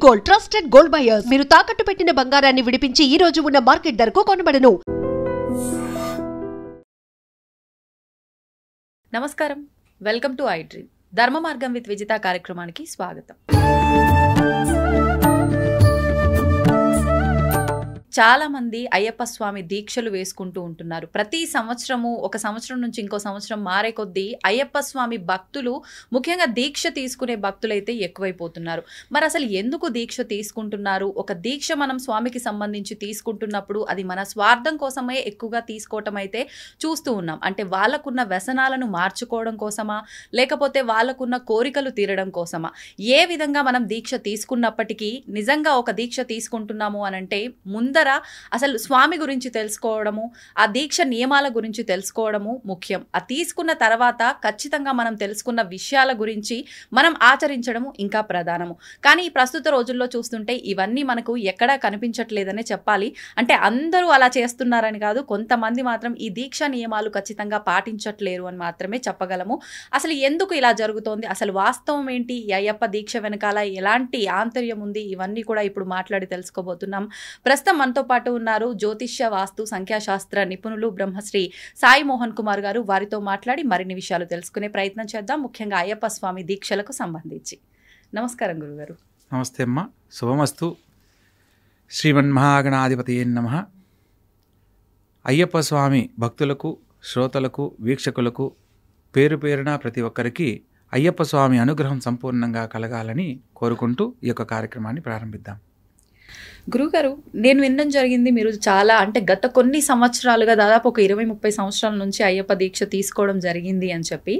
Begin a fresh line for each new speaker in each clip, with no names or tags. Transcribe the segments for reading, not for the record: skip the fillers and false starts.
Gold trusted gold buyers. మీరు తాకట్టు పెట్టిన బంగారాన్ని విడిపించి ఈ రోజు ఉన్న మార్కెట్ ధరకు కొనబడను.
నమస్కారం, వెల్కమ్ టు ఐ డ్రీమ్. ధర్మ మార్గం విత్ విజిత కార్యక్రమానికి స్వాగతం. చాలా మంది అయ్యప్ప స్వామి దీక్షలు వేసుకుంటూ ఉంటున్నారు. ప్రతి సంవత్సరము ఒక సంవత్సరం నుంచి ఇంకో సంవత్సరం మారే కొద్దీ అయ్యప్ప స్వామి భక్తులు, ముఖ్యంగా దీక్ష తీసుకునే భక్తులైతే ఎక్కువైపోతున్నారు. మరి అసలు ఎందుకు దీక్ష తీసుకుంటున్నారు? ఒక దీక్ష మనం స్వామికి సంబంధించి తీసుకుంటున్నప్పుడు అది మన స్వార్థం కోసమే ఎక్కువగా తీసుకోవటం అయితే చూస్తూ ఉన్నాం. అంటే వాళ్ళకున్న వ్యసనాలను మార్చుకోవడం కోసమా, లేకపోతే వాళ్ళకున్న కోరికలు తీరడం కోసమా? ఏ విధంగా మనం దీక్ష తీసుకున్నప్పటికీ నిజంగా ఒక దీక్ష తీసుకుంటున్నాము అనంటే ముందర అసలు స్వామి గురించి తెలుసుకోవడము, ఆ దీక్ష నియమాల గురించి తెలుసుకోవడము ముఖ్యం. ఆ తీసుకున్న తర్వాత ఖచ్చితంగా మనం తెలుసుకున్న విషయాల గురించి మనం ఆచరించడము ఇంకా ప్రధానము. కానీ ఈ ప్రస్తుత రోజుల్లో చూస్తుంటే ఇవన్నీ మనకు ఎక్కడా కనిపించట్లేదనే చెప్పాలి. అంటే అందరూ అలా చేస్తున్నారని కాదు, కొంతమంది మాత్రం ఈ దీక్ష నియమాలు ఖచ్చితంగా పాటించట్లేరు అని మాత్రమే చెప్పగలము. అసలు ఎందుకు ఇలా జరుగుతోంది, అసలు వాస్తవం ఏంటి, ఈ అయ్యప్ప దీక్ష వెనకాల ఎలాంటి ఆంతర్యం ఉంది, ఇవన్నీ కూడా ఇప్పుడు మాట్లాడి తెలుసుకోబోతున్నాం. ప్రస్తుతం మనతో పాటు ఉన్నారు జ్యోతిష్య, వాస్తు, సంఖ్యాశాస్త్ర నిపుణులు బ్రహ్మశ్రీ సాయి మోహన్ కుమార్ గారు. వారితో మాట్లాడి మరిన్ని విషయాలు తెలుసుకునే ప్రయత్నం చేద్దాం, ముఖ్యంగా అయ్యప్ప స్వామి దీక్షలకు సంబంధించి. నమస్కారం గురుగారు.
నమస్తే అమ్మ, శుభమస్తు. శ్రీమన్మహాగణాధిపతయే నమః. అయ్యప్ప స్వామి భక్తులకు, శ్రోతలకు, వీక్షకులకు పేరు పేరున ప్రతి ఒక్కరికి అయ్యప్ప స్వామి అనుగ్రహం సంపూర్ణంగా కలగాలని కోరుకుంటూ ఈ యొక్క కార్యక్రమాన్ని ప్రారంభిద్దాం.
గురుగారు, నేను వినడం జరిగింది మీరు చాలా, అంటే గత కొన్ని సంవత్సరాలుగా దాదాపు ఒక 20-30 సంవత్సరాల నుంచి అయ్యప్ప దీక్ష తీసుకోవడం జరిగింది అని చెప్పి.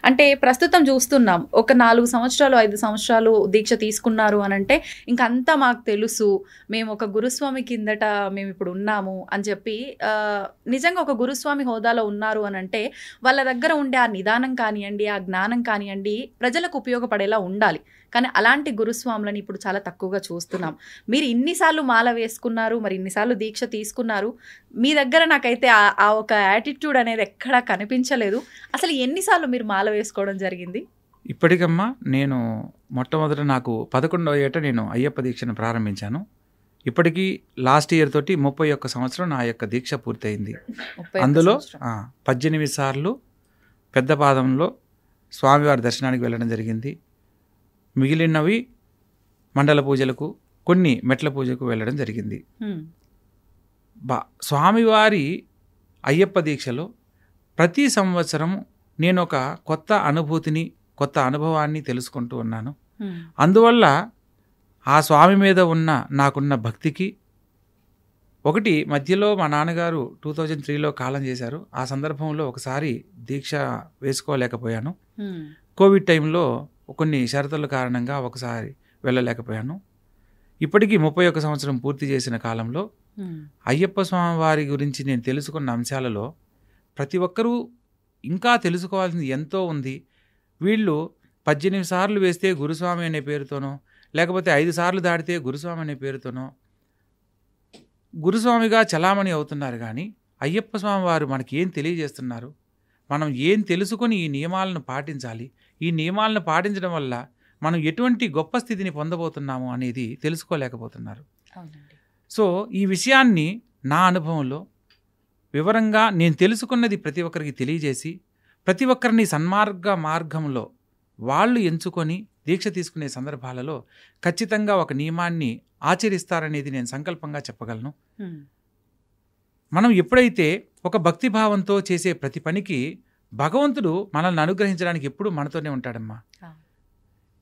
అంటే ప్రస్తుతం చూస్తున్నాం, ఒక 4 సంవత్సరాలు 5 సంవత్సరాలు దీక్ష తీసుకున్నారు అని అంటే ఇంకంతా మాకు తెలుసు, మేము ఒక గురుస్వామి కిందట మేము ఇప్పుడు ఉన్నాము అని చెప్పి నిజంగా ఒక గురుస్వామి హోదాలో ఉన్నారు అని అంటే వాళ్ళ దగ్గర ఉండే ఆ నిదానం కానివ్వండి, ఆ జ్ఞానం కానివ్వండి ప్రజలకు ఉపయోగపడేలా ఉండాలి. కానీ అలాంటి గురుస్వాములని ఇప్పుడు చాలా తక్కువగా చూస్తున్నాం. మీరు ఇన్నిసార్లు మాల వేసుకున్నారు, మరి ఇన్నిసార్లు దీక్ష తీసుకున్నారు, మీ దగ్గర నాకైతే ఆ ఒక యాటిట్యూడ్ అనేది ఎక్కడా కనిపించలేదు. అసలు ఎన్నిసార్లు మీరు మాల వేసుకోవడం జరిగింది?
ఇప్పటికమ్మా నేను మొట్టమొదట నాకు 11వ ఏట నేను అయ్యప్ప దీక్షను ప్రారంభించాను. ఇప్పటికీ లాస్ట్ ఇయర్ తోటి 31 సంవత్సరం నా యొక్క దీక్ష పూర్తయింది. అందులో 18 సార్లు పెద్ద పాదంలో స్వామివారి దర్శనానికి వెళ్ళడం జరిగింది. మిగిలినవి మండల పూజలకు, కొన్ని మెట్ల పూజకు వెళ్ళడం జరిగింది. స్వామివారి అయ్యప్ప దీక్షలో ప్రతి సంవత్సరం నేను ఒక కొత్త అనుభూతిని, కొత్త అనుభవాన్ని తెలుసుకుంటూ ఉన్నాను. అందువల్ల ఆ స్వామి మీద ఉన్న నాకున్న భక్తికి, ఒకటి మధ్యలో మా నాన్నగారు 2003లో కాలం చేశారు. ఆ సందర్భంలో ఒకసారి దీక్ష వేసుకోలేకపోయాను. కోవిడ్ టైంలో కొన్ని షరతుల కారణంగా ఒకసారి వెళ్ళలేకపోయాను. ఇప్పటికీ 31 సంవత్సరం పూర్తి చేసిన కాలంలో అయ్యప్ప స్వామి వారి గురించి నేను తెలుసుకున్న అంశాలలో ప్రతి ఒక్కరూ ఇంకా తెలుసుకోవాల్సింది ఎంతో ఉంది. వీళ్ళు 18 సార్లు వేస్తే గురుస్వామి అనే పేరుతోనో, లేకపోతే 5 సార్లు దాటితే గురుస్వామి అనే పేరుతోనో గురుస్వామిగా చలామణి అవుతున్నారు. కానీ అయ్యప్ప స్వామి వారు మనకి ఏం తెలియజేస్తున్నారు, మనం ఏం తెలుసుకొని ఈ నియమాలను పాటించాలి, ఈ నియమాలను పాటించడం వల్ల మనం ఎటువంటి గొప్ప స్థితిని పొందబోతున్నాము అనేది తెలుసుకోలేకపోతున్నారు. సో ఈ విషయాన్ని నా అనుభవంలో వివరంగా నేను తెలుసుకున్నది ప్రతి ఒక్కరికి తెలియజేసి, ప్రతి ఒక్కరిని మార్గంలో వాళ్ళు ఎంచుకొని దీక్ష తీసుకునే సందర్భాలలో ఖచ్చితంగా ఒక నియమాన్ని ఆచరిస్తారనేది నేను సంకల్పంగా చెప్పగలను. మనం ఎప్పుడైతే ఒక భక్తిభావంతో చేసే ప్రతి పనికి భగవంతుడు మనల్ని అనుగ్రహించడానికి ఎప్పుడు మనతోనే ఉంటాడమ్మా.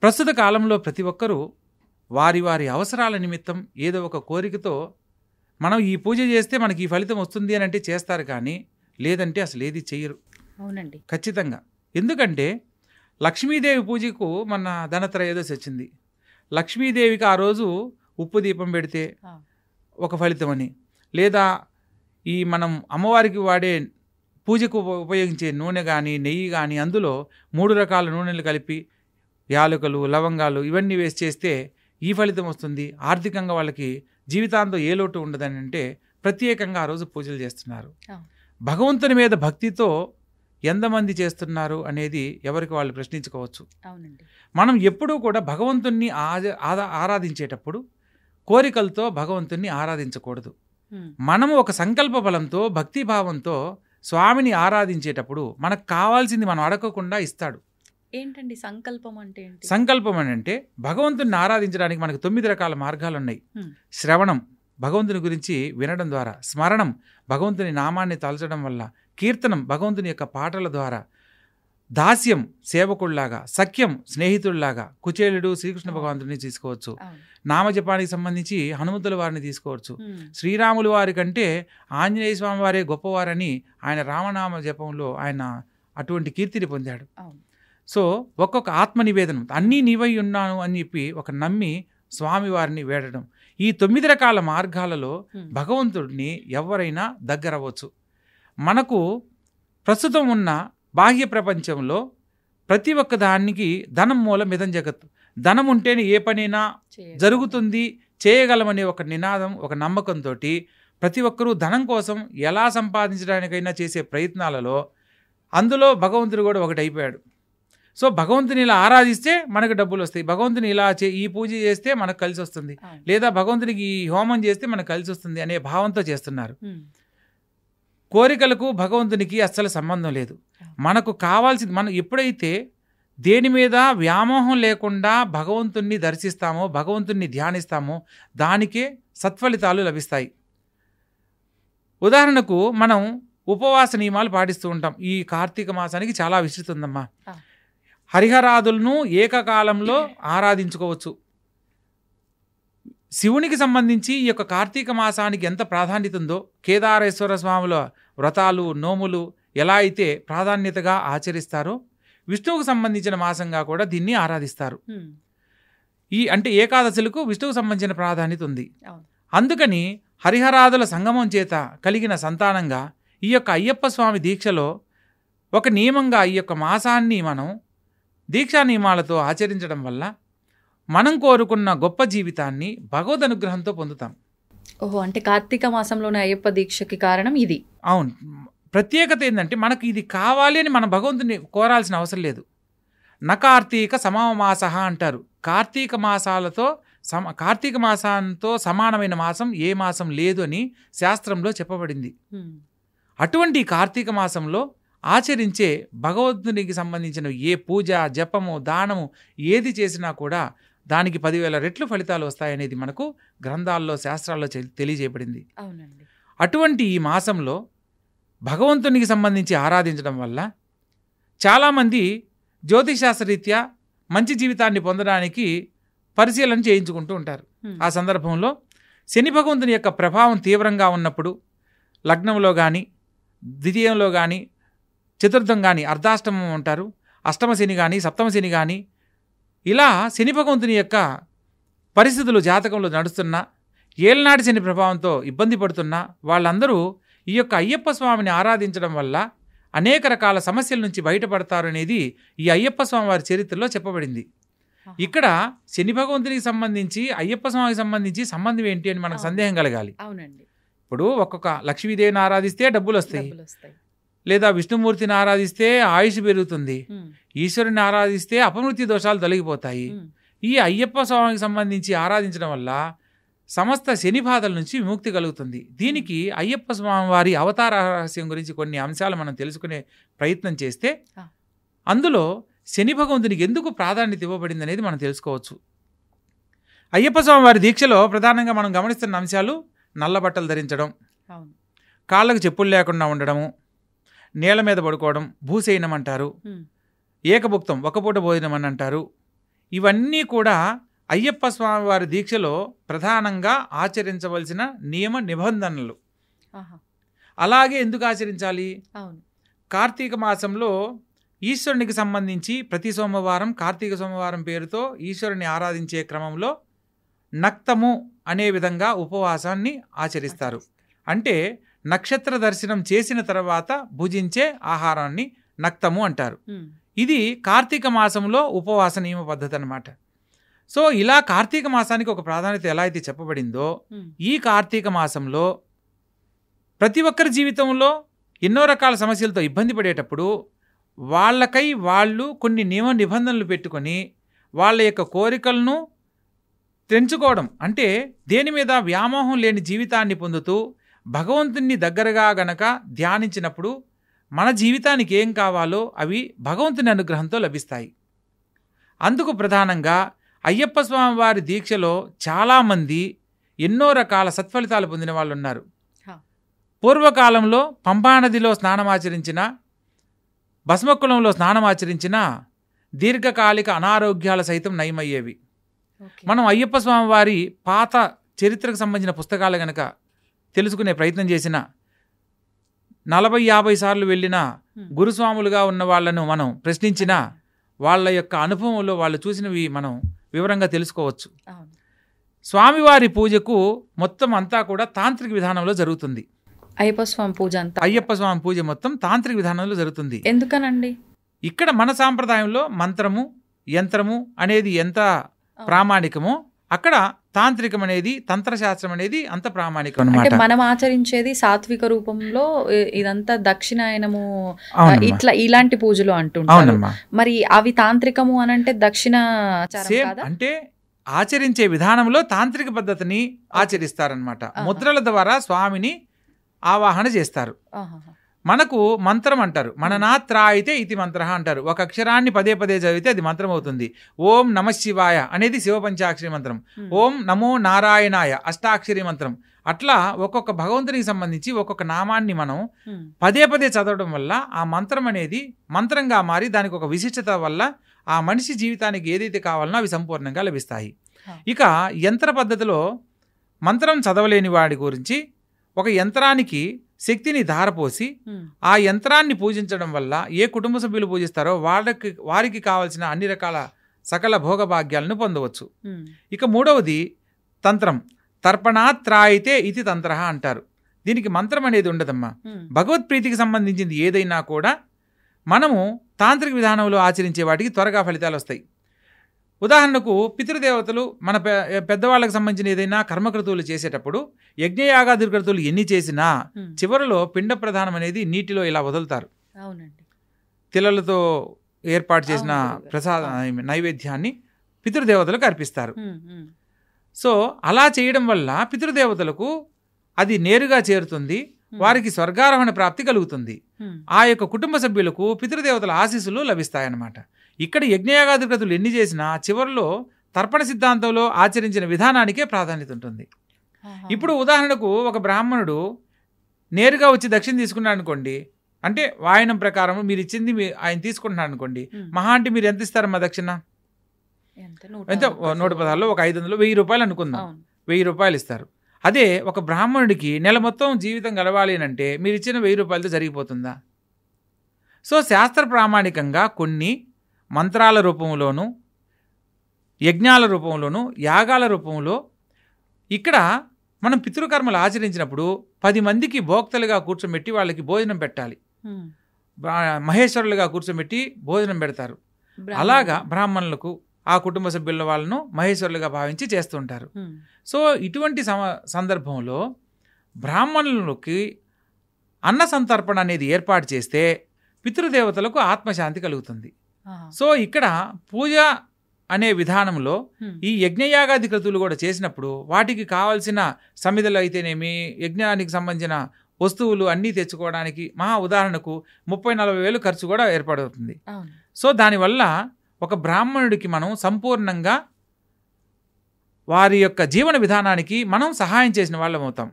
ప్రస్తుత కాలంలో ప్రతి ఒక్కరూ వారి వారి అవసరాల నిమిత్తం ఏదో ఒక కోరికతో మనం ఈ పూజ చేస్తే మనకి ఈ ఫలితం వస్తుంది అని అంటే చేస్తారు, కానీ లేదంటే అసలు ఏది చెయ్యరు.
అవునండి,
ఖచ్చితంగా. ఎందుకంటే లక్ష్మీదేవి పూజకు మన ధనత్రయోదశి వచ్చింది. లక్ష్మీదేవికి ఆ రోజు ఉప్పు దీపం పెడితే ఒక ఫలితం అని, లేదా ఈ మనం అమ్మవారికి వాడే పూజకు ఉపయోగించే నూనె కానీ, నెయ్యి కానీ, అందులో 3 రకాల నూనెలు కలిపి యాలకులు, లవంగాలు ఇవన్నీ వేసి చేస్తే ఈ ఫలితం వస్తుంది, ఆర్థికంగా వాళ్ళకి జీవితాంతం ఏ లోటు ఉండదని అంటే ప్రత్యేకంగా ఆ రోజు పూజలు చేస్తున్నారు. భగవంతుని మీద భక్తితో ఎంతమంది చేస్తున్నారు అనేది ఎవరికి వాళ్ళు ప్రశ్నించుకోవచ్చు.
అవునండి.
మనం ఎప్పుడూ కూడా భగవంతుణ్ణి ఆరాధించేటప్పుడు కోరికలతో భగవంతుణ్ణి ఆరాధించకూడదు. మనము ఒక సంకల్ప బలంతో భక్తిభావంతో స్వామిని ఆరాధించేటప్పుడు మనకు కావాల్సింది మనం అడగకుండా ఇస్తాడు.
ఏంటండి సంకల్పం అంటే ఏంటి?
సంకల్పం అని అంటే భగవంతుని ఆరాధించడానికి మనకు 9 రకాల మార్గాలు ఉన్నాయి. శ్రవణం, భగవంతుని గురించి వినడం ద్వారా. స్మరణం, భగవంతుని నామాన్ని తలచడం వల్ల. కీర్తనం, భగవంతుని యొక్క పాటల ద్వారా. దాస్యం, సేవకుళ్లాగా. సఖ్యం, స్నేహితుల్లాగా. కుచేలుడు శ్రీకృష్ణ భగవంతుడిని తీసుకోవచ్చు. నామజపానికి సంబంధించి హనుమంతుల వారిని తీసుకోవచ్చు. శ్రీరాములు వారి కంటే ఆంజనేయ స్వామి వారే గొప్పవారని ఆయన రామనామ జపంలో ఆయన అటువంటి కీర్తిని పొందాడు. సో ఒక్కొక్క ఆత్మ నివేదనం, అన్నీ నీవై ఉన్నాను అని చెప్పి ఒక నమ్మి స్వామివారిని వేడడం. ఈ 9 రకాల మార్గాలలో భగవంతుడిని ఎవరైనా దగ్గరవ్వచ్చు. మనకు ప్రస్తుతం ఉన్న బాహ్య ప్రపంచంలో ప్రతి ఒక్క దానికి ధనం మూలం మిదం జగత్తు. ధనం ఉంటేనే ఏ పనైనా జరుగుతుంది, చేయగలమనే ఒక నినాదం, ఒక నమ్మకంతో ప్రతి ఒక్కరూ ధనం కోసం ఎలా సంపాదించడానికైనా చేసే ప్రయత్నాలలో అందులో భగవంతుడు కూడా ఒకటి అయిపోయాడు. సో భగవంతుని ఇలా ఆరాధిస్తే మనకు డబ్బులు వస్తాయి, భగవంతుని ఇలా ఈ పూజ చేస్తే మనకు కలిసి వస్తుంది, లేదా భగవంతునికి ఈ హోమం చేస్తే మనకు కలిసి వస్తుంది అనే భావంతో చేస్తున్నారు. కోరికలకు భగవంతునికి అస్సలు సంబంధం లేదు. మనకు కావాల్సింది, మనం ఎప్పుడైతే దేని మీద వ్యామోహం లేకుండా భగవంతుణ్ణి దర్శిస్తామో, భగవంతుణ్ణి ధ్యానిస్తామో దానికే సత్ఫలితాలు లభిస్తాయి. ఉదాహరణకు మనం ఉపవాస నియమాలు పాటిస్తూ ఉంటాం. ఈ కార్తీక మాసానికి చాలా విస్తృతి ఉందమ్మా. హరిహరాదులను ఏకకాలంలో ఆరాధించుకోవచ్చు. శివునికి సంబంధించి ఈ యొక్క కార్తీక మాసానికి ఎంత ప్రాధాన్యత ఉందో, కేదారేశ్వర స్వాముల వ్రతాలు, నోములు ఎలా అయితే ప్రాధాన్యతగా ఆచరిస్తారో, విష్ణువుకు సంబంధించిన మాసంగా కూడా దీన్ని ఆరాధిస్తారు. అంటే ఏకాదశులకు విష్ణువుకు సంబంధించిన ప్రాధాన్యత ఉంది. అందుకని హరిహరాదుల సంగమం చేత కలిగిన సంతానంగా ఈ యొక్క అయ్యప్ప స్వామి దీక్షలో ఒక నియమంగా ఈ యొక్క మాసాన్ని మనం దీక్షా నియమాలతో ఆచరించడం వల్ల మనం కోరుకున్న గొప్ప జీవితాన్ని భగవద్ అనుగ్రహంతో పొందుతాం.
ఓహో, అంటే కార్తీక మాసంలోనే అయ్యప్ప దీక్షకి కారణం ఇది.
అవును. ప్రత్యేకత ఏంటంటే మనకు ఇది కావాలి అని మనం భగవంతుని కోరాల్సిన అవసరం లేదు. కార్తీక సమమాస అంటారు. కార్తీక మాసంతో సమానమైన మాసం ఏ మాసం లేదు అని శాస్త్రంలో చెప్పబడింది. అటువంటి కార్తీక మాసంలో ఆచరించే భగవంతునికి సంబంధించిన ఏ పూజ, జపము, దానము ఏది చేసినా కూడా దానికి 10,000 రెట్లు ఫలితాలు వస్తాయనేది మనకు గ్రంథాల్లో, శాస్త్రాల్లో తెలియజేయబడింది.
అవునండి.
అటువంటి ఈ మాసంలో భగవంతునికి సంబంధించి ఆరాధించడం వల్ల చాలామంది జ్యోతిషాస్త్రరీత్యా మంచి జీవితాన్ని పొందడానికి పరిశీలన చేయించుకుంటూ ఉంటారు. ఆ సందర్భంలో శని భగవంతుని యొక్క ప్రభావం తీవ్రంగా ఉన్నప్పుడు లగ్నంలో కానీ, ద్వితీయంలో కానీ, చతుర్థం కానీ, అర్ధాష్టమం ఉంటారు, అష్టమ శని కానీ, సప్తమ శని కానీ, ఇలా శని భగవంతుని యొక్క పరిస్థితులు జాతకంలో నడుస్తున్నా, ఏళ్ళనాటి శని ప్రభావంతో ఇబ్బంది పడుతున్నా వాళ్ళందరూ ఈ యొక్క అయ్యప్ప స్వామిని ఆరాధించడం వల్ల అనేక రకాల సమస్యల నుంచి బయటపడతారు అనేది ఈ అయ్యప్ప స్వామి వారి చరిత్రలో చెప్పబడింది. ఇక్కడ శని భగవంతునికి సంబంధించి అయ్యప్ప స్వామికి సంబంధించి సంబంధం ఏంటి అని మనకు సందేహం కలగాలి.
అవునండి.
ఇప్పుడు ఒక్కొక్క లక్ష్మీదేవిని ఆరాధిస్తే డబ్బులు వస్తాయి, లేదా విష్ణుమూర్తిని ఆరాధిస్తే ఆయుష్ పెరుగుతుంది, ఈశ్వరుని ఆరాధిస్తే అపమృత్యు దోషాలు తొలగిపోతాయి. ఈ అయ్యప్ప స్వామికి సంబంధించి ఆరాధించడం వల్ల సమస్త శని బాధల నుంచి విముక్తి కలుగుతుంది. దీనికి అయ్యప్ప స్వామి వారి అవతార రహస్యం గురించి కొన్ని అంశాలు మనం తెలుసుకునే ప్రయత్నం చేస్తే అందులో శని భగవంతునికి ఎందుకు ప్రాధాన్యత ఇవ్వబడింది అనేది మనం తెలుసుకోవచ్చు. అయ్యప్ప స్వామి వారి దీక్షలో ప్రధానంగా మనం గమనిస్తున్న అంశాలు నల్ల బట్టలు ధరించడం, కాళ్ళకు చెప్పులు లేకుండా ఉండడము, నేల మీద పడుకోవడం, భూసేయనం అంటారు, ఏకభుక్తం ఒక పూట భోజనం అని అంటారు. ఇవన్నీ కూడా అయ్యప్ప స్వామి వారి దీక్షలో ప్రధానంగా ఆచరించవలసిన నియమ నిబంధనలు. అలాగే ఎందుకు ఆచరించాలి? కార్తీక మాసంలో ఈశ్వరునికి సంబంధించి ప్రతి సోమవారం కార్తీక సోమవారం పేరుతో ఈశ్వరుని ఆరాధించే క్రమంలో నక్తము అనే విధంగా ఉపవాసాన్ని ఆచరిస్తారు. అంటే నక్షత్ర దర్శనం చేసిన తర్వాత భుజించే ఆహారాన్ని నక్తము అంటారు. ఇది కార్తీక మాసంలో ఉపవాస నియమ పద్ధతి అన్నమాట. సో ఇలా కార్తీక మాసానికి ఒక ప్రాధాన్యత ఎలా అయితే చెప్పబడిందో, ఈ కార్తీక మాసంలో ప్రతి ఒక్కరి జీవితంలో ఎన్నో రకాల సమస్యలతో ఇబ్బంది పడేటప్పుడు వాళ్ళకై వాళ్ళు కొన్ని నియమ నిబంధనలు పెట్టుకొని వాళ్ళ యొక్క కోరికలను తెంచుకోవడం, అంటే దేని మీద వ్యామోహం లేని జీవితాన్ని పొందుతూ భగవంతుని దగ్గరగా గనక ధ్యానించినప్పుడు మన జీవితానికి ఏం కావాలో అవి భగవంతుని అనుగ్రహంతో లభిస్తాయి. అందుకు ప్రధానంగా అయ్యప్ప స్వామి వారి దీక్షలో చాలామంది ఎన్నో రకాల సత్ఫలితాలు పొందిన వాళ్ళు ఉన్నారు. పూర్వకాలంలో పంపానదిలో స్నానమాచరించిన, భస్మకులంలో స్నానమాచరించిన దీర్ఘకాలిక అనారోగ్యాలు సైతం నయమయ్యేవి. మనం అయ్యప్ప స్వామి వారి పాత చరిత్రకు సంబంధించిన పుస్తకాలు గనక తెలుసుకునే ప్రయత్నం చేసిన, 40-50 సార్లు వెళ్ళిన గురుస్వాములుగా ఉన్న వాళ్ళను మనం ప్రశ్నించిన, వాళ్ళ యొక్క అనుభవంలో వాళ్ళు చూసినవి మనం వివరంగా తెలుసుకోవచ్చు. స్వామివారి పూజకు మొత్తం అంతా కూడా తాంత్రిక విధానంలో జరుగుతుంది.
అయ్యప్ప స్వామి పూజ అంతా,
అయ్యప్ప స్వామి పూజ మొత్తం తాంత్రిక విధానంలో జరుగుతుంది.
ఎందుకనండి? ఇక్కడ
మన సాంప్రదాయంలో మంత్రము, యంత్రము అనేది ఎంత ప్రామాణికమో అక్కడ తాంత్రికం అనేది, తంత్రశాస్త్రం అనేది అంత ప్రామాణికం అన్నమాట.
మనం ఆచరించేది సాత్విక రూపంలో, ఇదంతా దక్షిణాయనము, ఇట్లా ఇలాంటి పూజలు అంటుంటారు. మరి అవి తాంత్రికము అనంటే దక్షిణ
అంటే ఆచరించే విధానంలో తాంత్రిక పద్ధతిని ఆచరిస్తారనమాట. ముద్రల ద్వారా స్వామిని ఆవాహన చేస్తారు. మనకు మంత్రం అంటారు, మననాత్ర అయితే ఇది మంత్ర అంటారు. ఒక అక్షరాన్ని పదే పదే చదివితే అది మంత్రం అవుతుంది. ఓం నమ శివాయ అనేది శివ పంచాక్షరి మంత్రం, ఓం నమో నారాయణాయ అష్టాక్షరి మంత్రం. అట్లా ఒక్కొక్క భగవంతునికి సంబంధించి ఒక్కొక్క నామాన్ని మనం పదే పదే చదవడం వల్ల ఆ మంత్రం అనేది మంత్రంగా మారి దానికి ఒక విశిష్టత వల్ల ఆ మనిషి జీవితానికి ఏదైతే కావాలనో అవి సంపూర్ణంగా లభిస్తాయి. ఇక యంత్ర పద్ధతిలో మంత్రం చదవలేని వాడి గురించి ఒక యంత్రానికి శక్తిని ధారపోసి ఆ యంత్రాన్ని పూజించడం వల్ల ఏ కుటుంబ సభ్యులు పూజిస్తారో వారికి కావాల్సిన అన్ని రకాల సకల భోగభాగ్యాలను పొందవచ్చు. ఇక మూడవది తంత్రం, తర్పణాత్రాయితే ఇది తంత్ర అంటారు. దీనికి మంత్రం అనేది ఉండదమ్మా. భగవత్ప్రీతికి సంబంధించింది ఏదైనా కూడా మనము తాంత్రిక విధానంలో ఆచరించే వాటికి త్వరగా ఫలితాలు వస్తాయి. ఉదాహరణకు పితృదేవతలు, మన పెద్దవాళ్ళకి సంబంధించిన ఏదైనా కర్మకృతువులు చేసేటప్పుడు యజ్ఞయాగాది కృతువులు ఎన్ని చేసినా చివరిలో పిండ ప్రధానం అనేది నీటిలో ఇలా వదులుతారు. తిలలతో ఏర్పాటు చేసిన ప్రసాద నైవేద్యాన్ని పితృదేవతలకు అర్పిస్తారు. సో అలా చేయడం వల్ల పితృదేవతలకు అది నేరుగా చేరుతుంది, వారికి స్వర్గారోహణ ప్రాప్తి కలుగుతుంది. ఆ యొక్క కుటుంబ సభ్యులకు పితృదేవతల ఆశీస్సులు లభిస్తాయన్నమాట. ఇక్కడ యజ్ఞయాగాది కృతులు ఎన్ని చేసినా చివరిలో తర్పణ సిద్ధాంతంలో ఆచరించిన విధానానికే ప్రాధాన్యత ఉంటుంది. ఇప్పుడు ఉదాహరణకు ఒక బ్రాహ్మణుడు నేరుగా వచ్చి దక్షిణ తీసుకున్నాడు అనుకోండి, అంటే వాయనం ప్రకారం మీరు ఇచ్చింది ఆయన తీసుకుంటున్నాడు అనుకోండి, మహా అంటే మీరు ఎంత ఇస్తారమ్మా దక్షిణ? ఎంత? 116లో ఒక 500, 1000 రూపాయలు అనుకుందాం, 1000 రూపాయలు ఇస్తారు. అదే ఒక బ్రాహ్మణుడికి నెల మొత్తం జీవితం గడవాలి అంటే మీరు ఇచ్చిన 1000 రూపాయలతో జరిగిపోతుందా? సో శాస్త్ర ప్రామాణికంగా కొన్ని మంత్రాల రూపంలోనూ, యజ్ఞాల రూపంలోనూ, యాగాల రూపంలో ఇక్కడ మనం పితృకర్మలు ఆచరించినప్పుడు 10 మందికి భోక్తలుగా కూర్చోబెట్టి వాళ్ళకి భోజనం పెట్టాలి. మహేశ్వరులుగా కూర్చోబెట్టి భోజనం పెడతారు. అలాగా బ్రాహ్మణులకు ఆ కుటుంబ సభ్యుల వాళ్ళను మహేశ్వరులుగా భావించి చేస్తుంటారు. సో ఇటువంటి సందర్భంలో బ్రాహ్మణులకి అన్న సంతర్పణ అనేది ఏర్పాటు చేస్తే పితృదేవతలకు ఆత్మశాంతి కలుగుతుంది. సో ఇక్కడ పూజ అనే విధానంలో ఈ యజ్ఞయాగాది క్రతువులు కూడా చేసినప్పుడు వాటికి కావాల్సిన సమిధలు అయితేనేమి, యజ్ఞానికి సంబంధించిన వస్తువులు అన్నీ తెచ్చుకోవడానికి మహా ఉదాహరణకు 30-40 వేలు ఖర్చు కూడా ఏర్పడుతుంది. సో దానివల్ల ఒక బ్రాహ్మణుడికి మనం సంపూర్ణంగా వారి యొక్క జీవన విధానానికి మనం సహాయం చేసిన వాళ్ళం అవుతాం.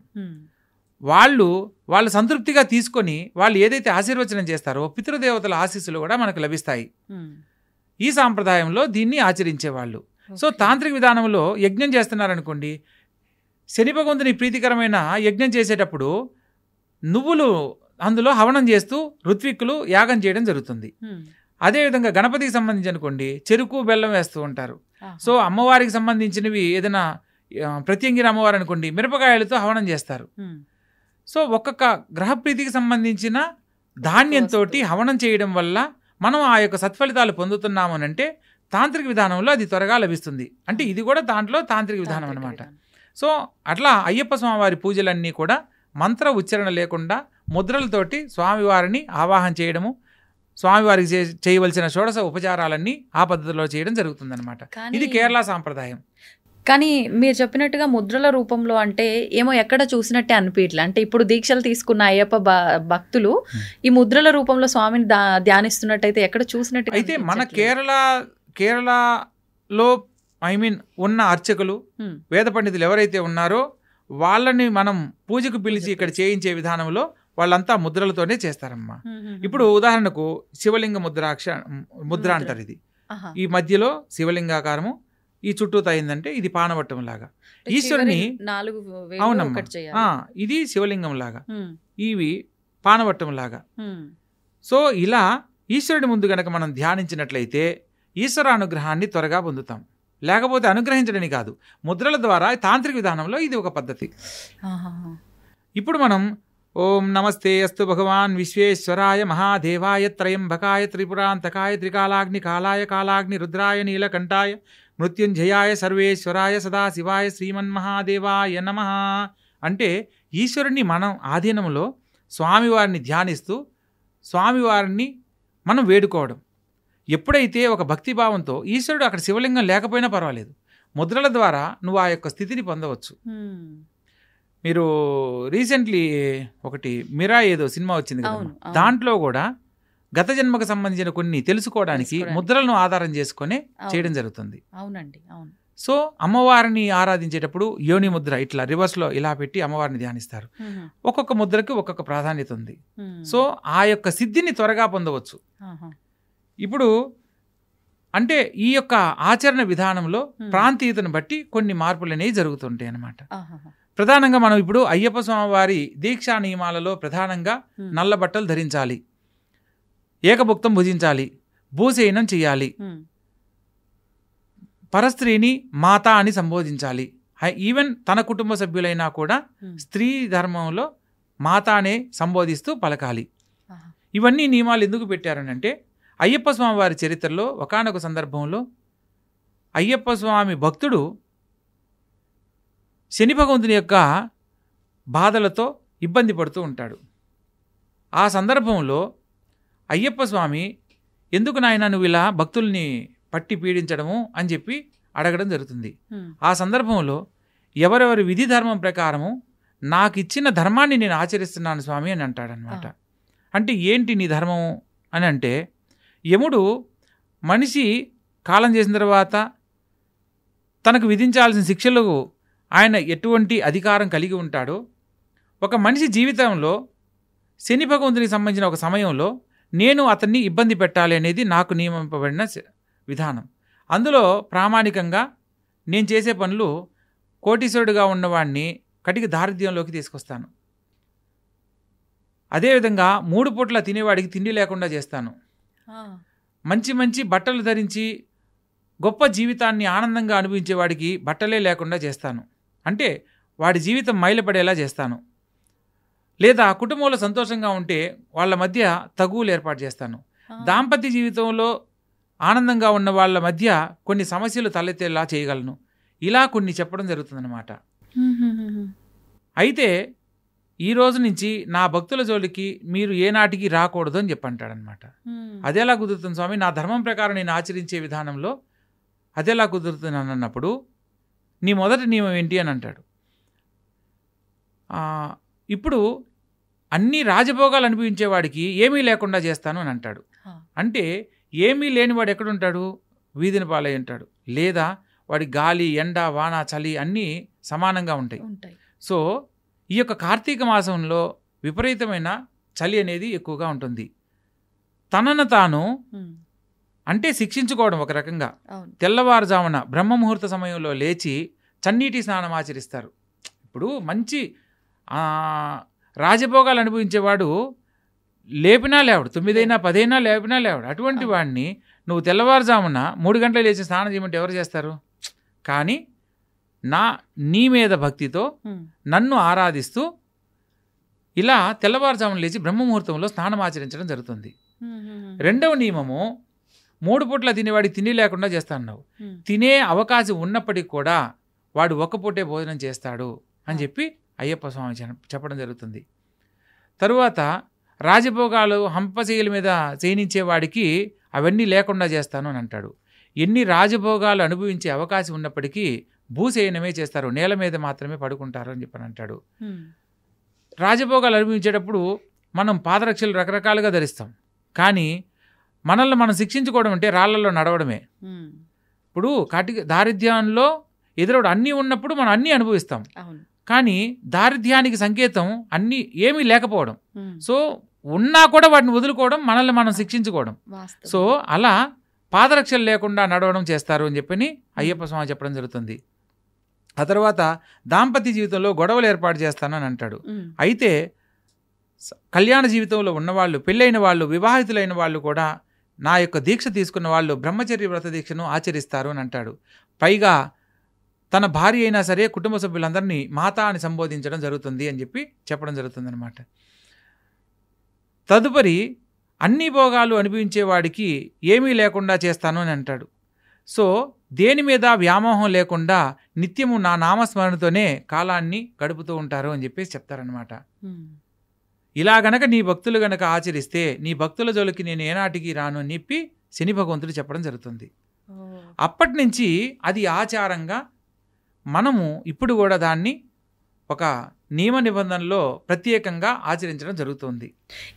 వాళ్ళు సంతృప్తిగా తీసుకొని వాళ్ళు ఏదైతే ఆశీర్వచనం చేస్తారో పితృదేవతల ఆశీస్సులు కూడా మనకు లభిస్తాయి. ఈ సాంప్రదాయంలో దీన్ని ఆచరించేవాళ్ళు. సో తాంత్రిక విధానంలో యజ్ఞం చేస్తున్నారనుకోండి, శని భగవంతుని ప్రీతికరమైన యజ్ఞం చేసేటప్పుడు నువ్వులు అందులో హవనం చేస్తూ ఋత్విక్కులు యాగం చేయడం జరుగుతుంది. అదేవిధంగా గణపతికి సంబంధించి అనుకోండి, చెరుకు బెల్లం వేస్తూ ఉంటారు. సో అమ్మవారికి సంబంధించినవి ఏదైనా ప్రత్యంగిర అమ్మవారు అనుకోండి, మిరపకాయలతో హవనం చేస్తారు. సో ఒక్కొక్క గ్రహప్రీతికి సంబంధించిన ధాన్యంతో హవనం చేయడం వల్ల మనం ఆ యొక్క సత్ఫలితాలు పొందుతున్నాము అంటే తాంత్రిక విధానంలో అది త్వరగా లభిస్తుంది. అంటే ఇది కూడా దాంట్లో తాంత్రిక విధానం అనమాట. సో అట్లా అయ్యప్ప స్వామివారి పూజలన్నీ కూడా మంత్ర ఉచ్చారణ లేకుండా ముద్రలతోటి స్వామివారిని ఆవాహన చేయడము, స్వామివారికి చేయవలసిన షోడశ ఉపచారాలన్నీ ఆ పద్ధతిలో చేయడం జరుగుతుందన్నమాట. ఇది కేరళ సాంప్రదాయం.
కానీ మీరు చెప్పినట్టుగా ముద్రల రూపంలో అంటే ఏమో ఎక్కడ చూసినట్టే అనిపించలే. అంటే ఇప్పుడు దీక్షలు తీసుకున్న అయ్యప్ప భక్తులు ఈ ముద్రల రూపంలో స్వామిని ధ్యానిస్తున్నట్టయితే ఎక్కడ చూసినట్టు.
అయితే మన కేరళలో ఉన్న అర్చకులు వేద పండితులు ఎవరైతే ఉన్నారో వాళ్ళని మనం పూజకు పిలిచి ఇక్కడ చేయించే విధానంలో వాళ్ళంతా ముద్రలతోనే చేస్తారమ్మా. ఇప్పుడు ఉదాహరణకు శివలింగ ముద్ర అంటారు. ఇది ఈ మధ్యలో శివలింగాకారము, ఈ చుట్టూ అయిందంటే ఇది పానవట్టం లాగా ఈశ్వరుని. అవునమ్మా, ఇది శివలింగం లాగా, ఇవి పానవట్టం లాగా. సో ఇలా ఈశ్వరుడి ముందు గనక మనం ధ్యానించినట్లయితే ఈశ్వరానుగ్రహాన్ని త్వరగా పొందుతాం. లేకపోతే అనుగ్రహించడని కాదు, ముద్రల ద్వారా తాంత్రిక విధానంలో ఇది ఒక పద్ధతి. ఇప్పుడు మనం ఓం నమస్తే అస్తు భగవాన్ విశ్వేశ్వరాయ మహాదేవాయ త్రయంబకాయ త్రిపురాంతకాయ త్రికాలాగ్ని కాలాయ కాలాగ్ని రుద్రాయ నీలకంఠాయ మృత్యుంజయాయ సర్వేశ్వరాయ సదాశివాయ శ్రీమన్మహాదేవాయ నమః అంటే ఈశ్వరుణ్ణి మనం ఆధీనంలో స్వామివారిని ధ్యానిస్తూ స్వామివారిని మనం వేడుకోవడం. ఎప్పుడైతే ఒక భక్తిభావంతో ఈశ్వరుడు అక్కడ శివలింగం లేకపోయినా పర్వాలేదు, ముద్రల ద్వారా నువ్వు ఆ యొక్క స్థితిని పొందవచ్చు. మీరు రీసెంట్లీ ఒకటి మిరా ఏదో సినిమా వచ్చింది కదా, దాంట్లో కూడా గత జన్మకు సంబంధించిన కొన్ని తెలుసుకోవడానికి ముద్రలను ఆధారం చేసుకొని చేయడం జరుగుతుంది.
అవునండి, అవును.
సో అమ్మవారిని ఆరాధించేటప్పుడు యోని ముద్ర ఇట్లా రివర్స్లో ఇలా పెట్టి అమ్మవారిని ధ్యానిస్తారు. ఒక్కొక్క ముద్రకి ఒక్కొక్క ప్రాధాన్యత ఉంది. సో ఆ యొక్క సిద్ధిని త్వరగా పొందవచ్చు. ఇప్పుడు అంటే ఈ యొక్క ఆచరణ విధానంలో ప్రాంతీయతను బట్టి కొన్ని మార్పులు అనేవి జరుగుతుంటాయి అన్నమాట. ప్రధానంగా మనం ఇప్పుడు అయ్యప్ప స్వామి వారి దీక్షా నియమాలలో ప్రధానంగా నల్ల బట్టలు ధరించాలి, ఏకభుక్తం భుజించాలి, భూసేనం చేయాలి, పరస్త్రీని మాత అని సంబోధించాలి. ఈవెన్ తన కుటుంబ సభ్యులైనా కూడా స్త్రీ ధర్మంలో మాత అనే సంబోధిస్తూ పలకాలి. ఇవన్నీ నియమాలు ఎందుకు పెట్టారనంటే అయ్యప్ప స్వామి వారి చరిత్రలో ఒకానొక సందర్భంలో అయ్యప్ప స్వామి భక్తుడు శని భగవంతుని యొక్క బాధలతో ఇబ్బంది పడుతూ ఉంటాడు. ఆ సందర్భంలో అయ్యప్ప స్వామి ఎందుకు నాయన నువ్వు ఇలా భక్తుల్ని పట్టి పీడించడము అని చెప్పి అడగడం జరుగుతుంది. ఆ సందర్భంలో ఎవరెవరి విధి ధర్మం ప్రకారము నాకు ఇచ్చిన ధర్మాన్ని నేను ఆచరిస్తున్నాను స్వామి అని అంటాడనమాట. అంటే ఏంటి నీ ధర్మము అని అంటే, యముడు మనిషి కాలం చేసిన తర్వాత తనకు విధించాల్సిన శిక్షలకు ఆయన ఎటువంటి అధికారం కలిగి ఉంటాడో, ఒక మనిషి జీవితంలో శని భగవంతునికి సంబంధించిన ఒక సమయంలో నేను అతన్ని ఇబ్బంది పెట్టాలి అనేది నాకు నియమింపబడిన విధానం. అందులో ప్రామాణికంగా నేను చేసే పనులు కోటీశ్వరుడుగా ఉన్నవాడిని కటిక దారిద్ర్యంలోకి తీసుకొస్తాను. అదేవిధంగా 3 పూట్ల తినేవాడికి తిండి లేకుండా చేస్తాను. మంచి మంచి బట్టలు ధరించి గొప్ప జీవితాన్ని ఆనందంగా అనుభవించేవాడికి బట్టలే లేకుండా చేస్తాను. అంటే వాడి జీవితం మైలపడేలా చేస్తాను. లేదా కుటుంబంలో సంతోషంగా ఉంటే వాళ్ళ మధ్య తగువులు ఏర్పాటు చేస్తాను. దాంపత్య జీవితంలో ఆనందంగా ఉన్న వాళ్ళ మధ్య కొన్ని సమస్యలు తలెత్తేలా చేయగలను. ఇలా కొన్ని చెప్పడం జరుగుతుందన్నమాట. అయితే ఈ రోజు నుంచి నా భక్తుల జోలికి మీరు ఏనాటికి రాకూడదు అని చెప్పంటాడనమాట. అదేలా కుదురుతుంది స్వామి, నా ధర్మం ప్రకారం నేను ఆచరించే విధానంలో అదేలా కుదురుతుంది అన్నప్పుడు నీ మొదటి నియమం ఏంటి అని అంటాడు. ఇప్పుడు అన్ని రాజభోగాలు అనుభవించేవాడికి ఏమీ లేకుండా చేస్తాను అని అంటాడు. అంటే ఏమీ లేనివాడు ఎక్కడుంటాడు? వీధిని పాలై ఉంటాడు. లేదా వాడి గాలి, ఎండ, వాన, చలి అన్నీ సమానంగా ఉంటాయి. సో ఈ యొక్క కార్తీక మాసంలో విపరీతమైన చలి అనేది ఎక్కువగా ఉంటుంది. తనను తాను అంటే శిక్షించుకోవడం ఒక రకంగా. తెల్లవారుజామున బ్రహ్మముహూర్త సమయంలో లేచి చన్నీటి స్నానం ఆచరిస్తారు. ఇప్పుడు మంచి రాజభోగాలు అనుభవించేవాడు లేపినా లేవడు, 9 అయినా 10 అయినా లేపినా లేవడు. అటువంటి వాడిని నువ్వు తెల్లవారుజామున 3 గంటలు లేచి స్నానం చేయమంటే ఎవరు చేస్తారు? కానీ నీ మీద భక్తితో నన్ను ఆరాధిస్తూ ఇలా తెల్లవారుజామున లేచి బ్రహ్మముహూర్తంలో స్నానం ఆచరించడం జరుగుతుంది. రెండవ నియమము 3 పూట్ల తినేవాడికి తిండి లేకుండా చేస్తాను. తినే అవకాశం ఉన్నప్పటికీ కూడా వాడు 1 పూటే భోజనం చేస్తాడు అని చెప్పి అయ్యప్ప స్వామి చెప్పడం జరుగుతుంది. తరువాత రాజభోగాలు హంపశీల మీద చేయనించేవాడికి అవన్నీ లేకుండా చేస్తాను అని అంటాడు. ఎన్ని రాజభోగాలు అనుభవించే అవకాశం ఉన్నప్పటికీ భూసేనమే చేస్తారు, నేల మీద మాత్రమే పడుకుంటారు అని చెప్పని అంటాడు. రాజభోగాలు అనుభవించేటప్పుడు మనం పాదరక్షలు రకరకాలుగా ధరిస్తాం, కానీ మనల్ని మనం శిక్షించుకోవడం అంటే రాళ్లలో నడవడమే. ఇప్పుడు దారిద్ర్యంలో ఎదురవుడు అన్నీ ఉన్నప్పుడు మనం అన్నీ అనుభవిస్తాం, కానీ దారిద్ర్యానికి సంకేతం అన్నీ ఏమీ లేకపోవడం. సో ఉన్నా కూడా వాటిని వదులుకోవడం, మనల్ని మనం శిక్షించుకోవడం. సో అలా పాదరక్షలు లేకుండా నడవడం చేస్తారు అని చెప్పని అయ్యప్ప స్వామి చెప్పడం జరుగుతుంది. ఆ తర్వాత దాంపత్య జీవితంలో గొడవలు ఏర్పాటు చేస్తానని అంటాడు. అయితే కళ్యాణ జీవితంలో ఉన్నవాళ్ళు, పెళ్ళైన వాళ్ళు, వివాహితులైన వాళ్ళు కూడా నా యొక్క దీక్ష తీసుకున్న వాళ్ళు బ్రహ్మచర్య వ్రత దీక్షను ఆచరిస్తారు అని అంటాడు. పైగా తన భార్య అయినా సరే కుటుంబ సభ్యులందరినీ మాతా అని సంబోధించడం జరుగుతుంది అని చెప్పి చెప్పడం జరుగుతుంది అనమాట. తదుపరి అన్ని భోగాలు అనుభవించేవాడికి ఏమీ లేకుండా చేస్తాను అని అంటాడు. సో దేని మీద వ్యామోహం లేకుండా నిత్యము నా నామస్మరణతోనే కాలాన్ని గడుపుతూ ఉంటారు అని చెప్పేసి చెప్తారనమాట. ఇలా గనక నీ భక్తులు గనక ఆచరిస్తే నీ భక్తుల జోలికి నేను ఏనాటికి రాను అని చెప్పి శని భగవంతుడు చెప్పడం జరుగుతుంది. అప్పటి నుంచి అది ఆచారంగా మనము ఇప్పుడు కూడా దాన్ని ఒక నియమ నిబంధనలో ప్రత్యేకంగా ఆచరించడం జరుగుతుంది.